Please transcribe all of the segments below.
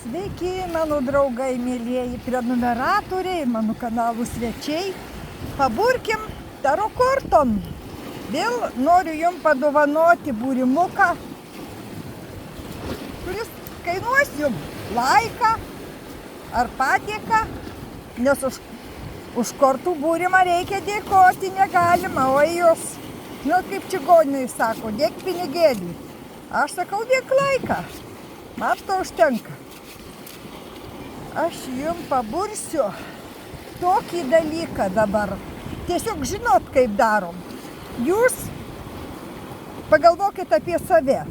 Sveiki, mano draugai, mėlieji prenumeratoriai, mano kanalų svečiai. Paburkim taro kortom. Vėl noriu jums padovanoti būrimuką, kuris kainuos jums laiką ar padėką, nes už kortų būrimą reikia dėkoti, negalima, o jūs, kaip čigonai sako, dėk pinigėlį. Aš sakau, dėk laiką, man to užtenka. Aš jums pabursiu tokį dalyką dabar. Tiesiog žinot, kaip darom. Jūs pagalvokit apie save.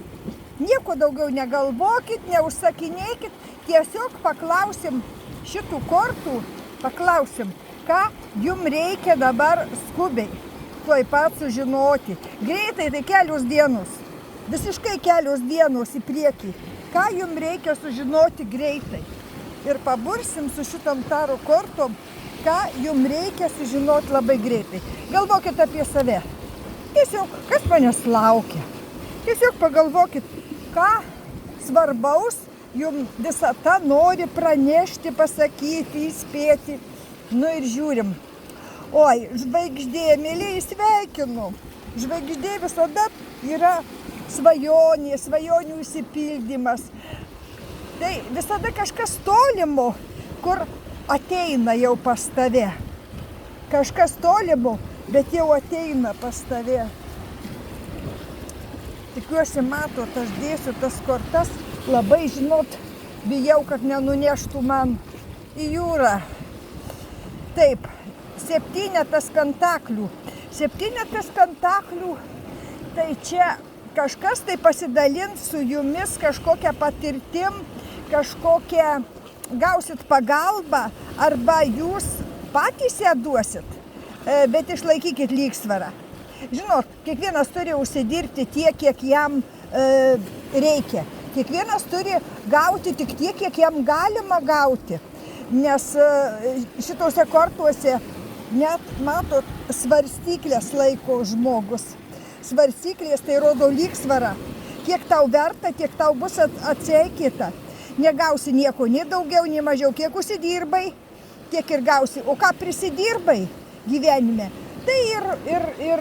Nieko daugiau negalvokit, neužsakinėkit. Tiesiog paklausim šitų kortų, paklausim, ką jums reikia dabar skubiai. Tuoj pat sužinoti. Greitai tai kelios dienos. Visiškai kelios dienos į priekį. Ką jums reikia sužinoti greitai. Ir pabursim su šitom taro kortom, ką jums reikia sužinoti labai greitai. Galvokit apie save. Tiesiog, kas manęs laukia. Tiesiog pagalvokit, ką svarbaus jums visata nori pranešti, pasakyti, įspėti. Nu ir žiūrim. Oi, žvaigždė, mėlyje, sveikinu. Žvaigždė visada yra svajonė, svajonių išsipildymas. Tai visada kažkas tolimo, kur ateina jau pas tave. Kažkas tolimo, bet jau ateina pas tave. Tikiuosi, matot, aš dėsiu tas kortas. Labai, žinot, bijau, kad nenuneštų man į jūrą. Taip, 7 pentaklių. 7 pentaklių, tai čia kažkas tai pasidalins su jumis kažkokią patirtim, kažkokią gausit pagalbą, arba jūs patys ją duosit, bet išlaikykit lygsvarą. Žinot, kiekvienas turi užsidirbti tiek, kiek jam reikia. Kiekvienas turi gauti tik tiek, kiek jam galima gauti. Nes šitose kortuose net, matot, svarstyklės laiko žmogus. Svarstyklės tai rodo lygsvarą. Kiek tau verta, tiek tau bus atsiekyta. Negausi nieko, nei daugiau, nei mažiau. Kiek užsidirbai, tiek ir gausi. O ką prisidirbai gyvenime, tai ir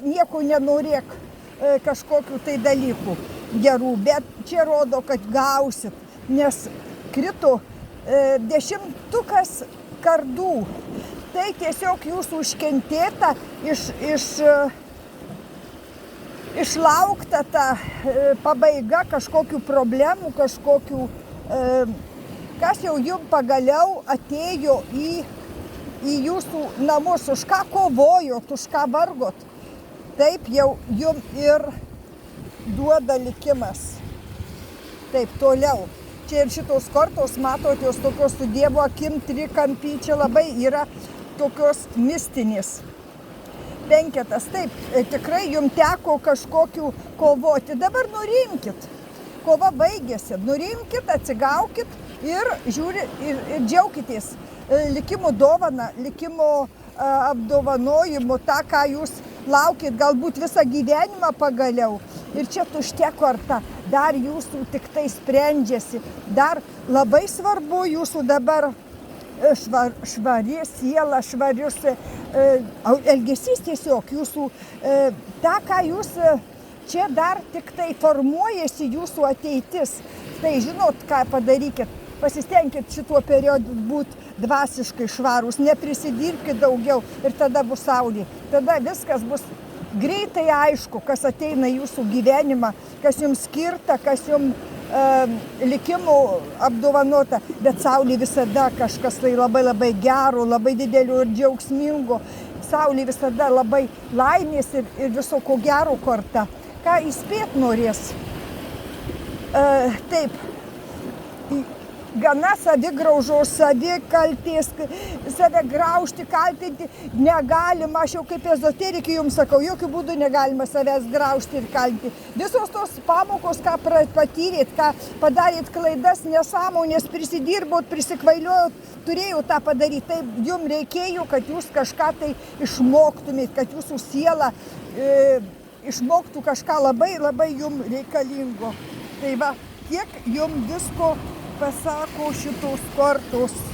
nieko nenorėk kažkokių tai dalykų gerų. Bet čia rodo, kad gausit, nes krito 10 kardų. Tai tiesiog jūsų užkentėta, išlaukta ta pabaiga kažkokių problemų, kažkokių, kas jau jums pagaliau atėjo į jūsų namus, už ką kovojot, už ką vargot. Taip jau jums ir duoda likimas. Taip, toliau. Čia ir šitos kortos, matot, jos tokios su Dievo akim trikampy, čia labai yra tokios mistinės. 5, taip, tikrai jums teko kažkokių kovoti. Dabar nurimkit. Kova baigėsi. Nurimkit, atsigaukit ir džiaukitės likimo dovaną, likimo apdovanojimu, tą, ką jūs laukit, galbūt visą gyvenimą pagaliau. Ir čia tuštia korta. Dar jūsų tik tai sprendžiasi. Dar labai svarbu jūsų dabar švari siela, švarius elgesys tiesiog jūsų, tą, ką jūs čia dar tik tai formuojasi jūsų ateitis. Tai žinot, ką padarykit, pasistengkit šituo periodu būti dvasiškai švarūs, neprisidirbkit daugiau ir tada bus saulė. Tada viskas bus greitai aišku, kas ateina į jūsų gyvenimą, kas jums skirta, kas jums likimų apdovanota, bet saulė visada kažkas tai labai labai gero, labai didelio ir džiaugsmingo. Saulė visada labai laimės ir viso ko gero korta. Ką įspėt norės? Taip, gana savigraužos, savikaltės, save graužti, kaltinti negalima. Aš jau kaip ezoterikė jums sakau, jokių būdų negalima savęs graužti ir kaltinti. Visos tos pamokos, ką patyrėt, ką padarėt klaidas, nesąmonės, prisidirbot, prisikvailiojot, turėjau tą padaryti. Tai jums reikėjo, kad jūs kažką tai išmoktumėt, kad jūsų siela išmoktų kažką labai labai jums reikalingo. Tai va, kiek jums visko pasako šitos kortos.